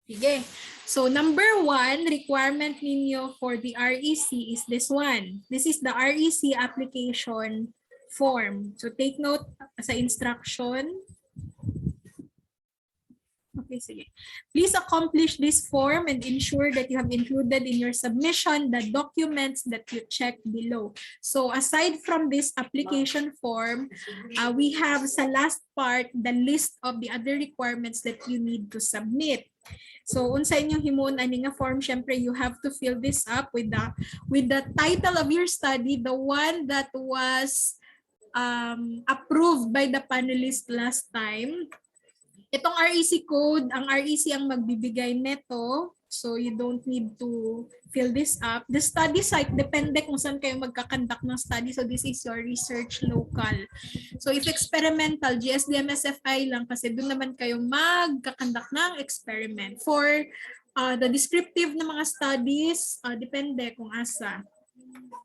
Sige. So number 1, requirement ninyo for the REC is this one. This is the REC application form. So take note sa instruction. Okay, sige. Please accomplish this form and ensure that you have included in your submission the documents that you checked below. So aside from this application form, we have sa last part the list of the other requirements that you need to submit. So unsa inyong himon ani nga form, syempre you have to fill this up with the title of your study, the one that was approved by the panelists last time. Itong REC code, ang REC ang magbibigay neto. So you don't need to fill this up. The study site, depende kung saan kayo magkakandak ng study. So this is your research local. So if experimental, GSD-MSFI lang kasi doon naman kayo magkakandak ng experiment. For the descriptive na mga studies, depende kung asa.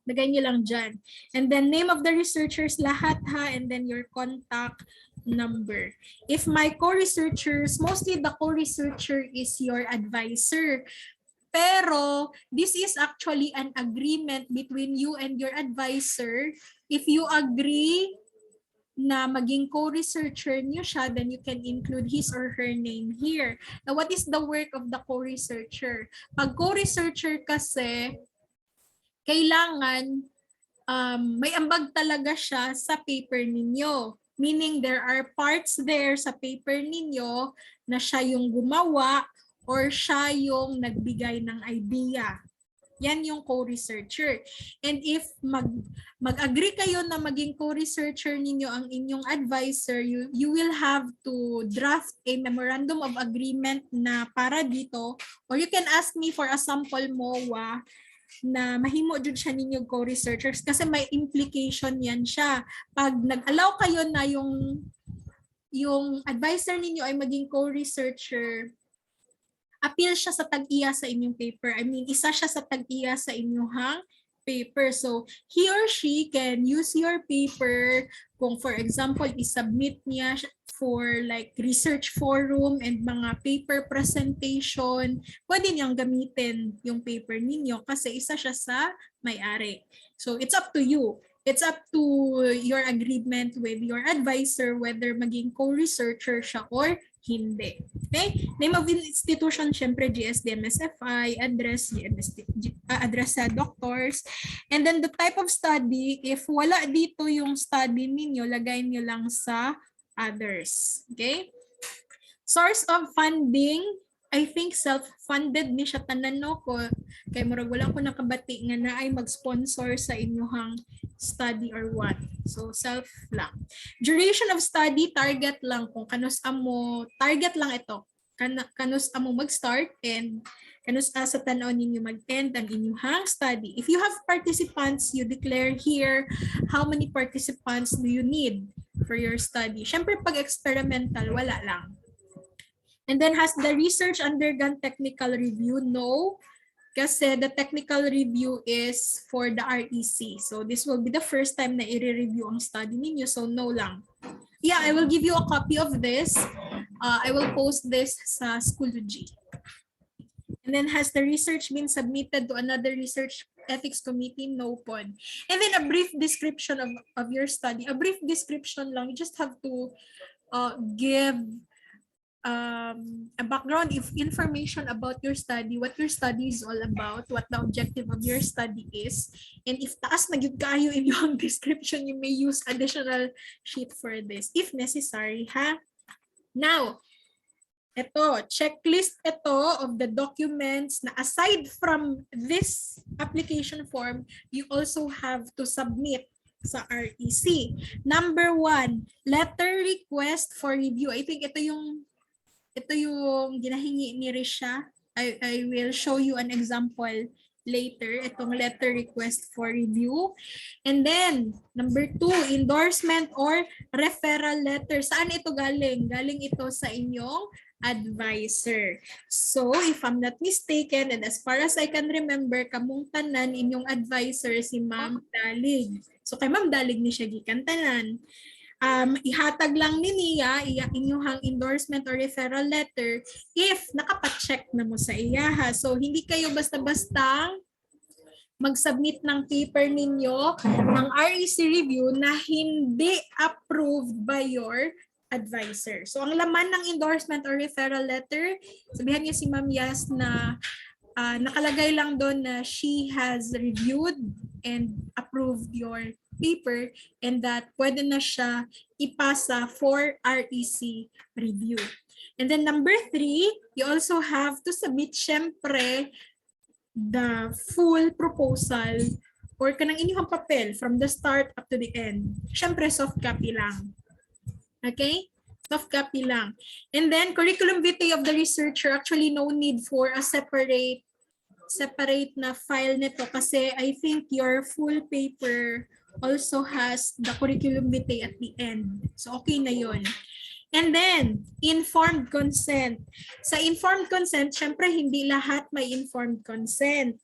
Lagay nyo lang dyan. And then name of the researchers, lahat ha, and then your contact number. If my co-researchers, mostly the co-researcher is your advisor. Pero this is actually an agreement between you and your advisor. If you agree na maging co-researcher niyo siya, then you can include his or her name here. Now, what is the work of the co-researcher? Pag co-researcher kasi, kailangan may ambag talaga siya sa paper ninyo. Meaning there are parts there sa paper ninyo na siya yung gumawa or siya yung nagbigay ng idea. Yan yung co-researcher. And if mag-agree kayo na maging co-researcher ninyo ang inyong advisor, you will have to draft a memorandum of agreement na para dito, or you can ask me for a sample MOA na mahimo jud siya ninyo co-researchers kasi may implication yan siya. Pag nag-allow kayo na yung advisor ninyo ay maging co-researcher, appeal siya sa tag-iya sa inyong paper. I mean, isa siya sa tag-iya sa inyong paper. So, he or she can use your paper kung for example, isubmit niya for like research forum and mga paper presentation, pwede niyang gamitin yung paper ninyo kasi isa siya sa may-ari. So it's up to you. It's up to your agreement with your advisor whether maging co-researcher siya or hindi. Okay? Name of institution, syempre GSD-MSFI, address, address sa doctors. And then the type of study, if wala dito yung study ninyo, lagay niyo lang sa others. Okay? Source of funding, I think self-funded ni siya tanan no ko kay murag wala ko nakabati nga na ay mag-sponsor sa inyong study or what. So self lang. Duration of study, target lang kung kanus amo, target lang ito. Kanus amo mag-start and kanus sa tanaw ninyo mag-end ang inyong study. If you have participants, you declare here how many participants do you need for your study. Syempre pag experimental, wala lang. And then has the research undergone technical review? No, kasi the technical review is for the REC. So this will be the first time na i-review ang study ninyo. So no lang. Yeah, I will give you a copy of this. I will post this sa Schoology. And then has the research been submitted to another research ethics committee? No pod. And then a brief description of your study. A brief description lang. You just have to give a background information about your study, what your study is all about, what the objective of your study is. And if taas na gyud kayo in yung description, you may use additional sheet for this if necessary, ha? Now, ito, checklist ito of the documents na aside from this application form, you also have to submit sa REC. Number 1, letter request for review. I think ito yung ginahingi ni Risha. I will show you an example later. Itong letter request for review. And then, number 2, endorsement or referral letter. Saan ito galing? Galing ito sa inyong advisor. So, if I'm not mistaken, and as far as I can remember, kamong tanan inyong advisor si Ma'am Dalig. So, kay Ma'am Dalig ni siya gikan tanan. Ihatag lang ni niya inyong endorsement or referral letter if nakapacheck na mo sa iyaha. So hindi kayo basta-bastang mag-submit ng paper ninyo ng REC review na hindi approved by your advisor. So ang laman ng endorsement or referral letter, sabihan niyo si Ma'am Yas na nakalagay lang doon na she has reviewed and approved your paper and that pwede na siya ipasa for REC review. And then number 3, you also have to submit syempre the full proposal or kanang inyong papel from the start up to the end. Syempre soft copy lang. Okay? Soft copy lang. And then curriculum vitae of the researcher, actually no need for a separate na file nito kasi I think your full paper also has the curriculum vitae at the end. So okay na yon. And then, informed consent. Sa informed consent, syempre hindi lahat may informed consent.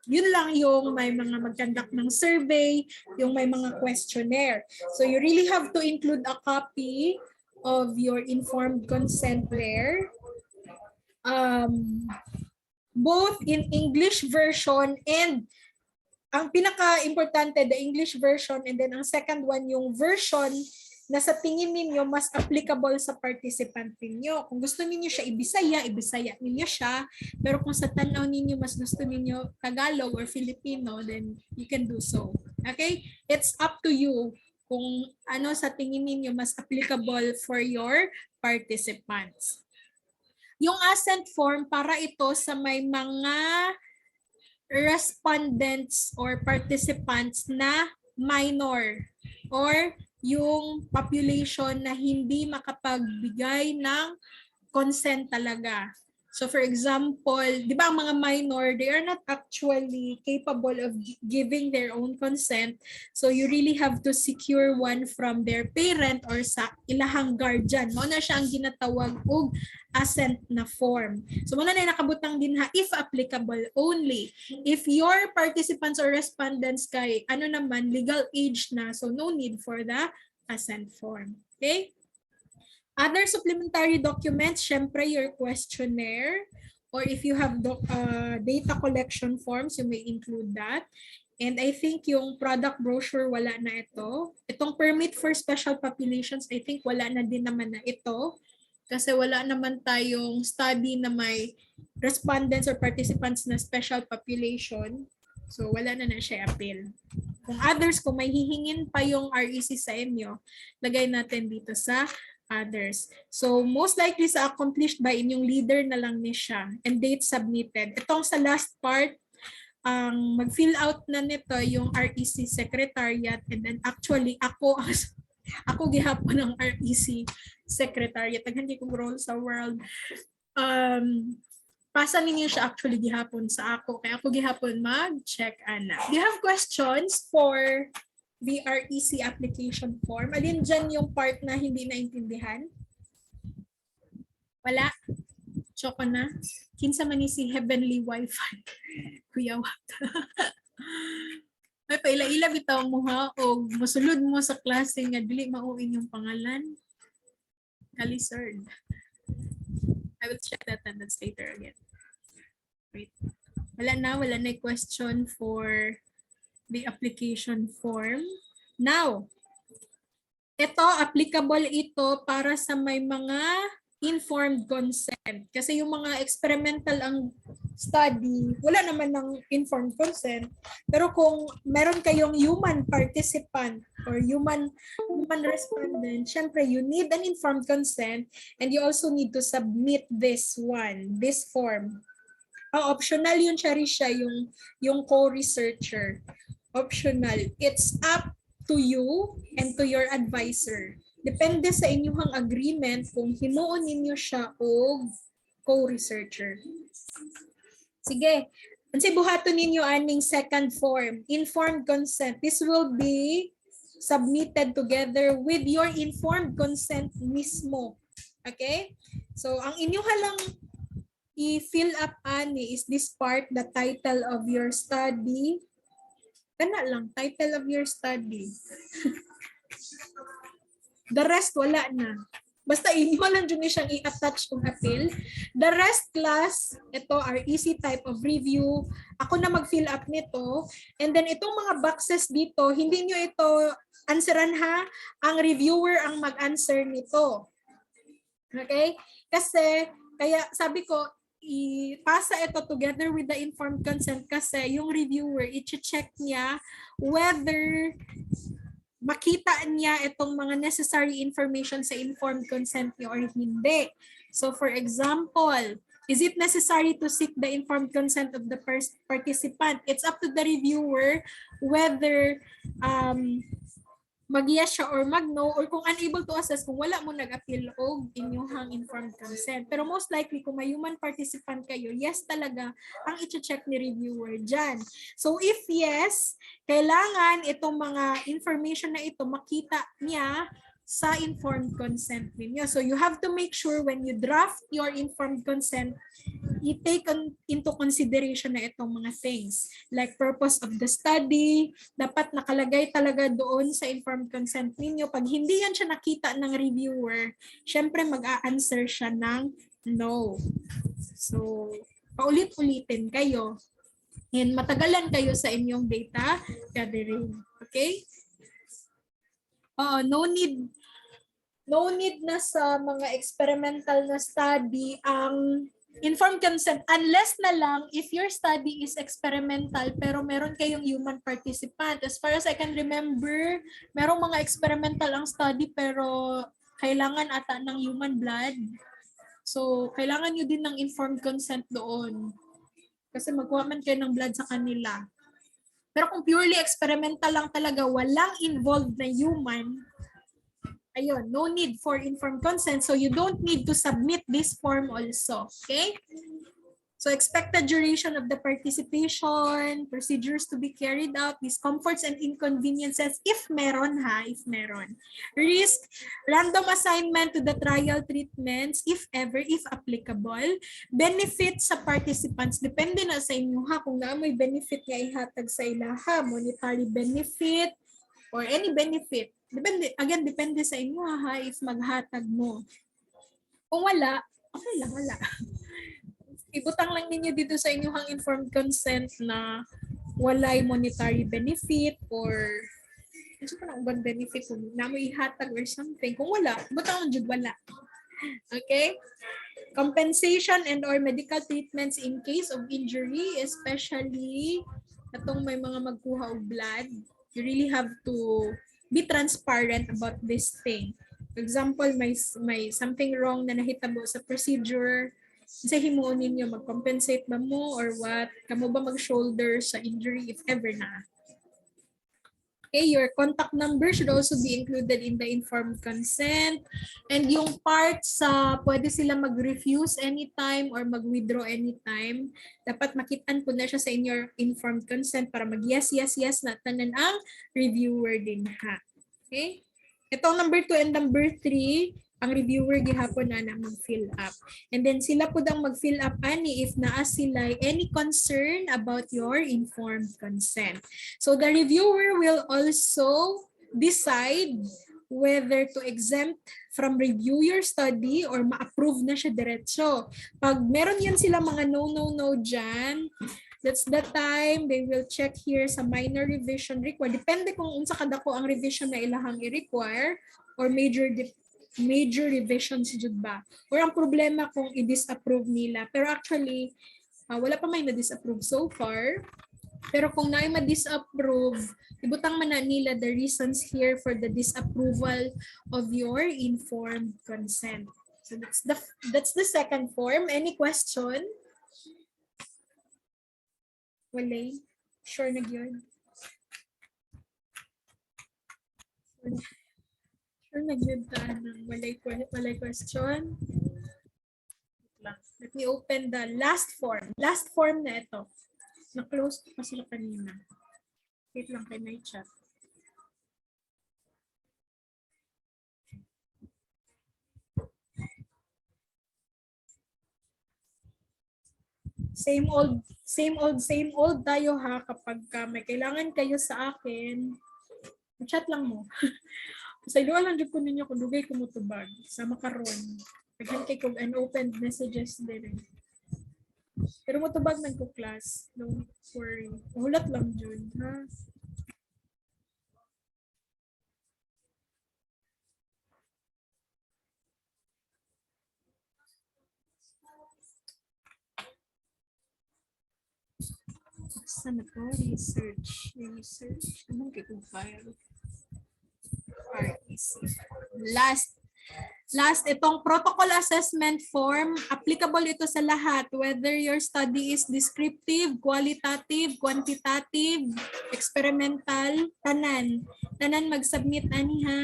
Yun lang yung may mga mag-conduct ng survey, yung may mga questionnaire. So you really have to include a copy of your informed consent there. Both in English version and ang pinaka-importante, the English version, and then ang second one, yung version na sa tingin ninyo mas applicable sa participant ninyo. Kung gusto ninyo siya ibisaya ninyo siya. Pero kung sa tanaw ninyo mas gusto ninyo Tagalog or Filipino, then you can do so. Okay? It's up to you kung ano sa tingin ninyo mas applicable for your participants. Yung assent form, para ito sa may mga respondents or participants na minor or yung population na hindi makapagbigay ng consent talaga. So for example, di ba ang mga minor, they are not actually capable of giving their own consent. So you really have to secure one from their parent or sa ilahang guardian. Mao na siya ang ginatawag og assent na form. So muna na nakabutang din ha, if applicable only. If your participants or respondents kay ano naman, legal age na, so no need for the assent form. Okay? Other supplementary documents, syempre your questionnaire, or if you have data collection forms, you may include that. And I think yung product brochure, wala na ito. Itong permit for special populations, I think wala na din naman na ito. Kasi wala naman tayong study na may respondents or participants na special population. So wala na siya appeal. Kung others, kung may hihingin pa yung REC sa inyo, lagay natin dito sa others. So most likely sa accomplished by inyong leader na lang ni siya and date submitted. Itong sa last part, ang mag-fill out na nito yung REC secretariat and then actually ako gihapon ng REC secretariat. Hindi ko role sa world. Pasa ninyo siya actually gihapon sa ako. Kaya ako gihapon mag-check ana. Do you have questions for the REC application form? Alin dyan yung part na hindi naintindihan? Wala? Choco na? Kinsa man ni si Heavenly Wi-Fi. Kuya Wat. Ay, paila-ila bitaw mo ha o musulod mo sa klase nga dili mauin yung pangalan. Kalisard. I will check that and that's later again. Wait. Wala na question for the application form. Now, ito, applicable ito para sa may mga informed consent. Kasi yung mga experimental ang study, wala naman ng informed consent. Pero kung meron kayong human participant or human respondent, syempre you need an informed consent and you also need to submit this form. Optional yun siya yung co-researcher. Optional. It's up to you and to your advisor. Depende sa inyong agreement kung himuon ninyo siya o co-researcher. Sige. Kasi buhaton ninyo aning second form, informed consent. This will be submitted together with your informed consent mismo. Okay? So, ang inyong lang i-fill up ani is this part, the title of your study. Kana lang, title of your study. The rest, wala na. Basta inyo lang dyan siyang i-attach kung appeal. The rest class, ito are easy type of review. Ako na mag-fill up nito. And then itong mga boxes dito, hindi nyo ito answeran ha. Ang reviewer ang mag-answer nito. Okay? Kasi, kaya sabi ko, ipasa ito together with the informed consent kasi yung reviewer, i-check niya whether makita niya itong mga necessary information sa informed consent niyo or hindi. So for example, is it necessary to seek the informed consent of the participant? It's up to the reviewer whether mag-yes siya or mag-no, or kung unable to assess, kung wala mo nag-appeal o inyong informed consent. Pero most likely, kung may human participant kayo, yes talaga ang i-check ni reviewer dyan. So if yes, kailangan itong mga information na ito makita niya sa informed consent ninyo. So you have to make sure when you draft your informed consent, you take into consideration na itong mga things. Like purpose of the study, dapat nakalagay talaga doon sa informed consent ninyo. Pag hindi yan siya nakita ng reviewer, syempre mag-a-answer siya ng no. So, paulit-ulitin kayo. And matagalan kayo sa inyong data gathering. Okay? No need na sa mga experimental na study ang informed consent unless na lang if your study is experimental pero meron kayong human participant. As far as I can remember, merong mga experimental ang study pero kailangan ata ng human blood. So, kailangan nyo din ng informed consent doon. Kasi magkuha man kayo ng blood sa kanila. Pero kung purely experimental lang talaga, walang involved na human, ayun, no need for informed consent. So you don't need to submit this form also. Okay? So expected duration of the participation, procedures to be carried out, discomforts and inconveniences, if meron ha, if meron. Risk, random assignment to the trial treatments, if ever, if applicable. Benefits sa participants, depende na sa inyo ha, kung na may benefit nga ihatag sa ilaha, monetary benefit, or any benefit. Depende, again, depende sa inyo ha, if maghatag mo. Kung wala, okay lang, wala. Ibutang lang ninyo dito sa inyong informed consent na walay monetary benefit or ano pa na ubang benefit kung na mo ihatag or something. Kung wala, ibutang lang dyan wala. Okay? Compensation and or medical treatments in case of injury, especially atong may mga magkuha og blood, you really have to be transparent about this thing. For example, may something wrong na nahitabo sa procedure, sa himuon ninyo, mag-compensate ba mo or what? Kamo ba mag-shoulder sa injury if ever na? Okay, your contact number should also be included in the informed consent. And yung part sa pwede sila mag-refuse anytime or mag-withdraw anytime, dapat makitaan po na siya sa inyong informed consent para mag-yes, yes, yes na tanan ang reviewer din ha. Okay? Itong number 2 and number 3, ang reviewer gihapon na mag-fill up. And then sila po dang mag-fill up ani if naa sila any concern about your informed consent. So the reviewer will also decide whether to exempt from review your study or ma-approve na siya diretso. Pag meron yan sila mga no dyan, that's the time they will check here sa minor revision required. Depende kung unsa kadako ang revision na ilahang i-require or major revisions jud ba. Or ang problema kung i-disapprove nila. Pero actually, wala pa may na-disapprove so far. Pero kung naay ma-disapprove, ibutang man na nila the reasons here for the disapproval of your informed consent. So that's the second form. Any question? Wala. Sure na yun. Sure na yun ta ng walay question. Let me open the last form. Last form na ito. Na-close ko pa sila kanina. Wait lang kay my chat. Same old tayo ha kapag may kailangan kayo sa akin. Chat lang mo. Sa iluan lang jud ko ninyo kung dugay ko motubag sa makaron. Daghan kay kog unopened messages din. Pero motubag man ko class. Don't worry. Hulat lang jud, ha? Saan na po? Research. Anong kay kong file? REC. Last, itong protocol assessment form, applicable ito sa lahat, whether your study is descriptive, qualitative, quantitative, experimental, tanan. Tanan mag-submit ani ha.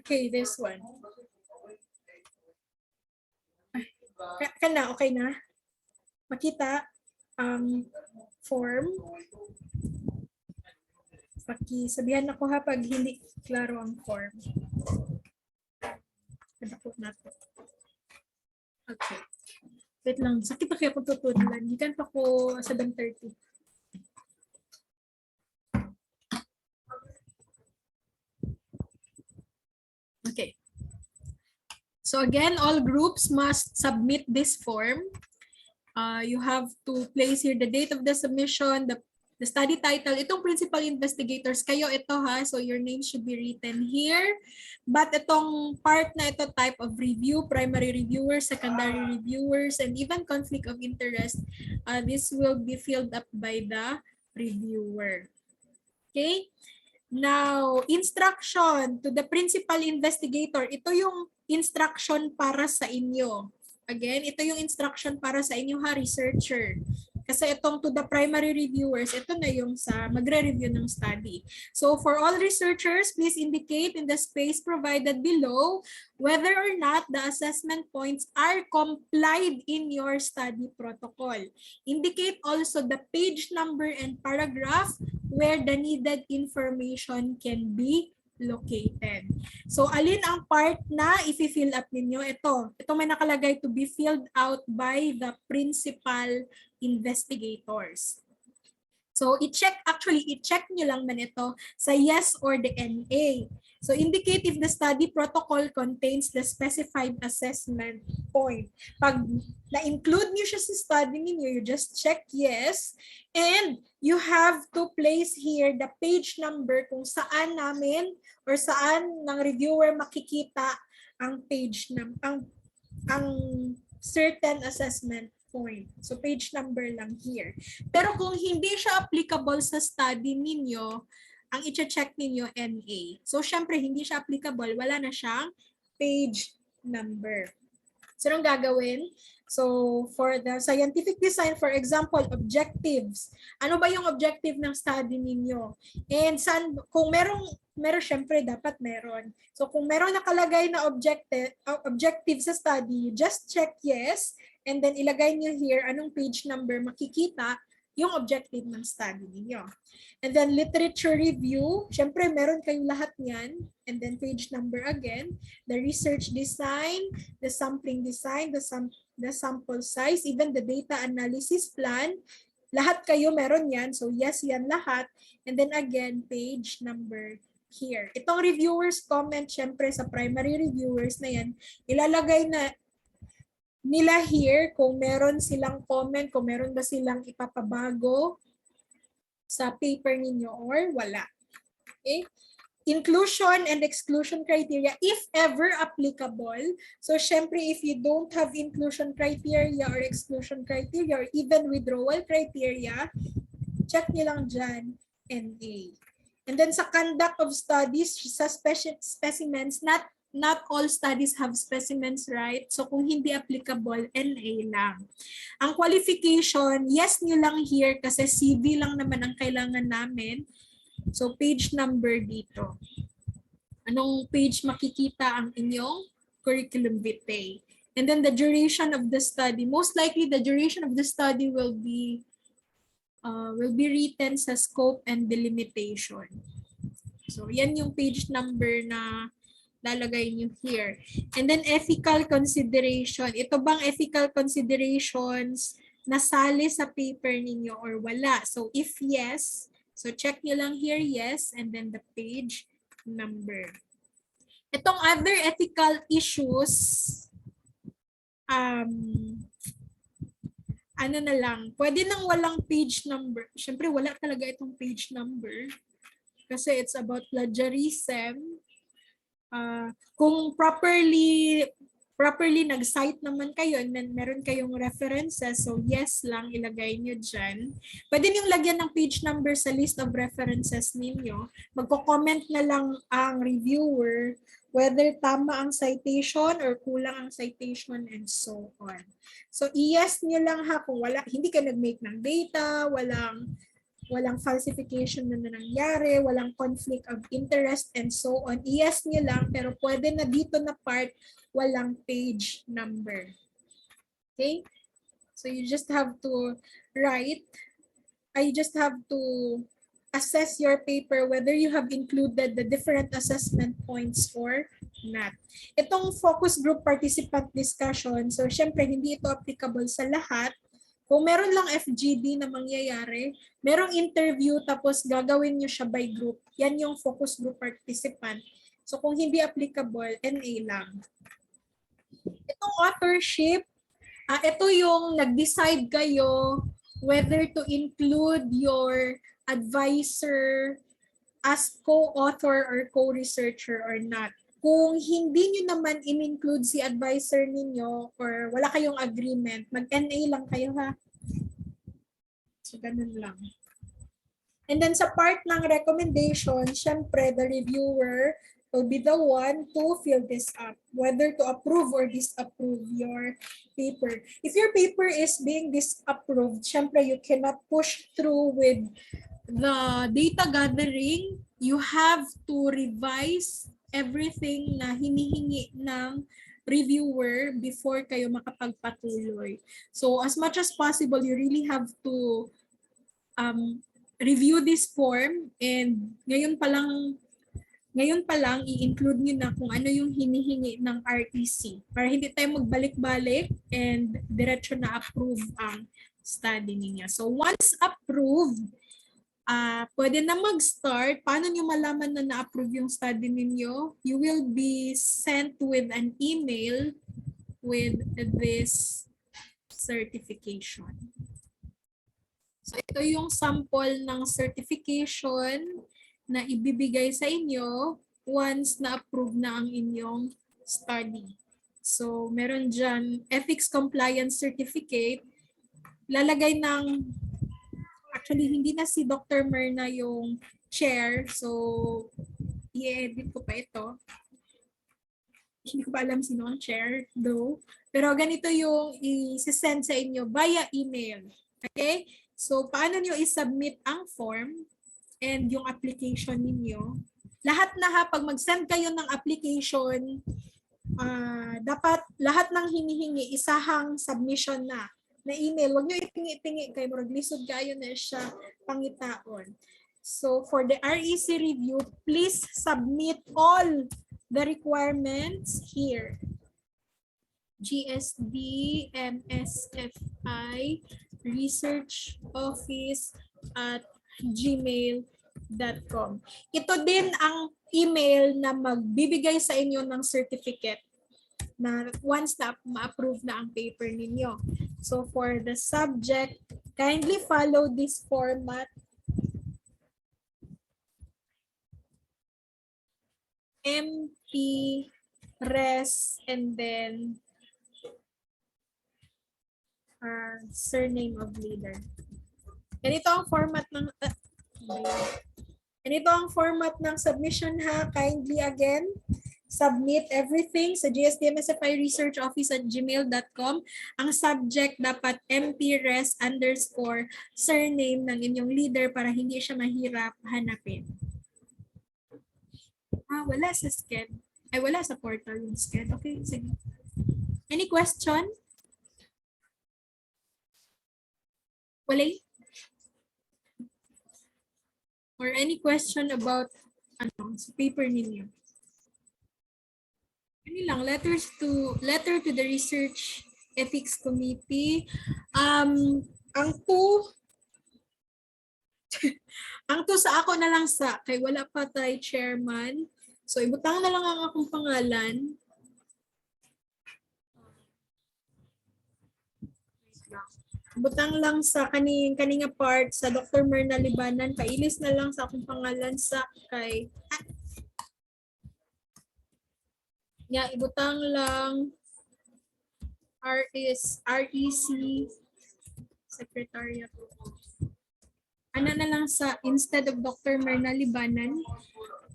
Okay, this one. Kana, okay na? Makita ang form. Pakisabihan ako ha pag hindi klaro ang form. Kadakot natin. Okay. Wait lang. Sakit pa kaya kung tutulan. Gikan pa ko 7:30. Okay. So again, all groups must submit this form. You have to place here the date of the submission, the study title. Itong principal investigators, kayo ito ha. So your name should be written here. But itong part na ito, type of review, primary reviewers, secondary reviewers, and even conflict of interest, this will be filled up by the reviewer. Okay? Now, instruction to the principal investigator. Ito yung instruction para sa inyo. Again, ito yung instruction para sa inyo ha, researcher. Kasi itong to the primary reviewers, ito na yung sa magre-review ng study. So for all researchers, please indicate in the space provided below whether or not the assessment points are complied in your study protocol. Indicate also the page number and paragraph where the needed information can be located. So, alin ang part na i-fill up ninyo? Ito may nakalagay to be filled out by the principal investigators. So, i-check nyo lang man ito sa yes or the NA. So, indicate if the study protocol contains the specified assessment point. Pag na-include nyo siya sa study ninyo, you just check yes. And you have to place here the page number kung saan namin or saan ng reviewer makikita ang page ang certain assessment point. So page number lang here. Pero kung hindi siya applicable sa study ninyo, ang i-check ninyo NA. So syempre hindi siya applicable, wala na siyang page number. So anong gagawin? So for the scientific design, for example, objectives. Ano ba yung objective ng study ninyo? And kung meron syempre dapat meron. So kung meron nakalagay na objective sa study, just check yes and then ilagay niyo here anong page number makikita yung objective ng study niyo. And then literature review, syempre meron kayong lahat niyan. And then page number again, the research design, the sampling design, the sample size, even the data analysis plan. Lahat kayo meron yan. So yes, yan lahat. And then again, page number here. Itong reviewers comment, syempre sa primary reviewers na yan, ilalagay na nila here kung meron silang comment, kung meron ba silang ipapabago sa paper ninyo or wala. Okay? Inclusion and exclusion criteria, if ever applicable. So, syempre, if you don't have inclusion criteria or exclusion criteria or even withdrawal criteria, check nyo lang dyan, NA. And then sa conduct of studies, sa specimens, not all studies have specimens, right? So kung hindi applicable, NA lang. Ang qualification, yes nyo lang here kasi CV lang naman ang kailangan namin. So page number dito. Anong page makikita ang inyong curriculum vitae? And then the duration of the study. Most likely the duration of the study will be written sa scope and delimitation. So yan yung page number na lalagay nyo here. And then ethical consideration. Ito bang ethical considerations nasali sa paper ninyo or wala. So if yes, so check nyo lang here yes and then the page number. Itong other ethical issues, ano na lang, pwede nang walang page number. Siyempre, wala talaga itong page number kasi it's about plagiarism. Kung properly nag-cite naman kayo and then meron kayong references, so yes lang, ilagay nyo dyan. Pwede nyo lagyan ng page number sa list of references ninyo. Magko-comment na lang ang reviewer whether tama ang citation or kulang ang citation and so on. So i-yes nyo lang ha kung wala, hindi ka nag-make ng data, walang falsification na nangyari, walang conflict of interest and so on. I-yes nyo lang pero pwede na dito na part walang page number. Okay? So you just have to assess your paper whether you have included the different assessment points or not. Itong focus group participant discussion, so syempre hindi ito applicable sa lahat. Kung meron lang FGD na mangyayari, merong interview tapos gagawin nyo siya by group. Yan yung focus group participant. So kung hindi applicable, NA lang. Itong authorship, ito yung nag-decide kayo whether to include your advisor as co-author or co-researcher or not. Kung hindi nyo naman in-include si advisor ninyo or wala kayong agreement, mag-NA lang kayo ha. So, ganun lang. And then sa part ng recommendation, syempre, the reviewer will be the one to fill this up, whether to approve or disapprove your paper. If your paper is being disapproved, syempre, you cannot push through with the data gathering. You have to revise everything na hinihingi ng reviewer before kayo makapagpatuloy. So as much as possible, you really have to review this form and ngayon pa lang i-include nyo na kung ano yung hinihingi ng RTC para hindi tayo magbalik-balik and diretso na approve ang study niya. So once approved, pwede na mag-start. Paano nyo malaman na na-approve yung study ninyo? You will be sent with an email with this certification. So ito yung sample ng certification na ibibigay sa inyo once na-approve na ang inyong study. So meron dyan Ethics Compliance Certificate. Lalagay ng actually, hindi na si Dr. Myrna yung chair. So, i-edit ko pa ito. Hindi ko pa alam sino ang chair, though. Pero ganito yung i-send sa inyo via email. Okay? So, paano nyo i-submit ang form and yung application ninyo? Lahat na ha, pag mag-send kayo ng application, dapat lahat ng hinihingi, isahang submission na email. Huwag nyo itingi-tingi kayo. Maglisod kayo na siya pangitaon. So, for the REC review, please submit all the requirements here. GSD, MSFI, Research Office at gmail.com. Ito din ang email na magbibigay sa inyo ng certificate na once na ma-approve na ang paper ninyo. So for the subject, kindly follow this format. MP, res, and then surname of leader. Ganito ang format ng submission ha. Kindly again, submit everything sa GSD-MSFI Research Office at gmail.com. Ang subject dapat MP-res_surname ng inyong leader para hindi siya mahirap hanapin. Wala sa SCED. Ay, wala sa portal yung SCED. Okay, sige. Any question? Wala? Or any question about sa paper ninyo? Ano lang, letter to the research Ethics Committee. Ang two ang to sa ako na lang sa kay wala pa tay chairman. So ibutang na lang ang akong pangalan. Butang lang sa kaninga part sa Dr. Myrna Libanan, pailis na lang sa akong pangalan sa kay ibutang lang REC Secretariat. Ano na lang sa instead of Dr. Myrna Libanan.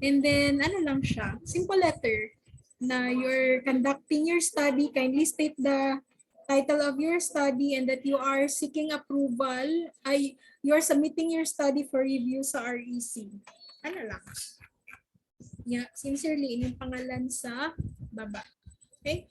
And then ano lang siya, simple letter na you're conducting your study, kindly state the title of your study and that you are seeking approval, you are submitting your study for review sa REC. Ano lang. Yeah, sincerely, inyong pangalan sa baba. Okay?